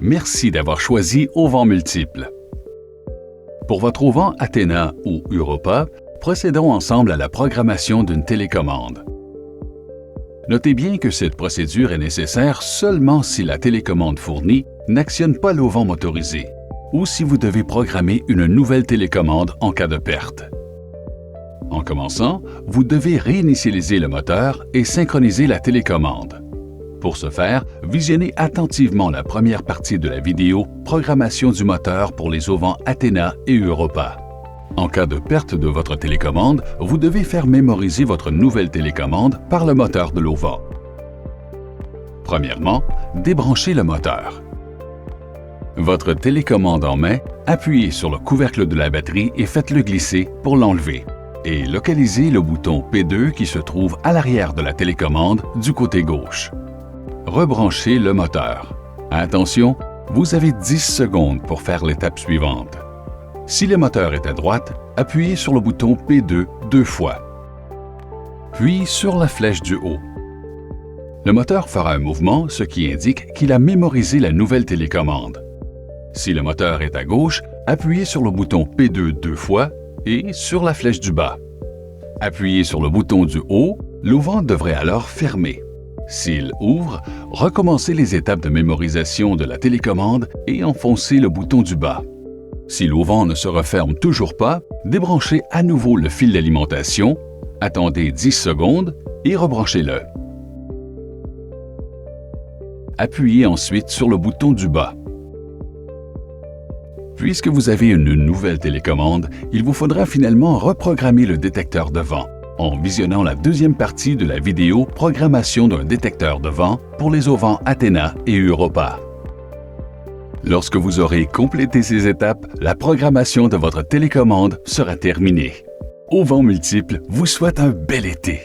Merci d'avoir choisi Auvent Multiple. Pour votre auvent Athéna ou Europa, procédons ensemble à la programmation d'une télécommande. Notez bien que cette procédure est nécessaire seulement si la télécommande fournie n'actionne pas l'auvent motorisé ou si vous devez programmer une nouvelle télécommande en cas de perte. En commençant, vous devez réinitialiser le moteur et synchroniser la télécommande. Pour ce faire, visionnez attentivement la première partie de la vidéo « Programmation du moteur pour les auvents Athéna et Europa ». En cas de perte de votre télécommande, vous devez faire mémoriser votre nouvelle télécommande par le moteur de l'auvent. Premièrement, débranchez le moteur. Votre télécommande en main, appuyez sur le couvercle de la batterie et faites-le glisser pour l'enlever. Et localisez le bouton P2 qui se trouve à l'arrière de la télécommande du côté gauche. Rebranchez le moteur. Attention, vous avez 10 secondes pour faire l'étape suivante. Si le moteur est à droite, appuyez sur le bouton P2 deux fois. Puis sur la flèche du haut. Le moteur fera un mouvement, ce qui indique qu'il a mémorisé la nouvelle télécommande. Si le moteur est à gauche, appuyez sur le bouton P2 deux fois et sur la flèche du bas. Appuyez sur le bouton du haut, l'auvent devrait alors fermer. S'il ouvre, recommencez les étapes de mémorisation de la télécommande et enfoncez le bouton du bas. Si l'auvent ne se referme toujours pas, débranchez à nouveau le fil d'alimentation, attendez 10 secondes et rebranchez-le. Appuyez ensuite sur le bouton du bas. Puisque vous avez une nouvelle télécommande, il vous faudra finalement reprogrammer le détecteur de vent en visionnant la deuxième partie de la vidéo « Programmation d'un détecteur de vent pour les auvents Athéna et Europa ». Lorsque vous aurez complété ces étapes, la programmation de votre télécommande sera terminée. Auvent Multiple vous souhaite un bel été.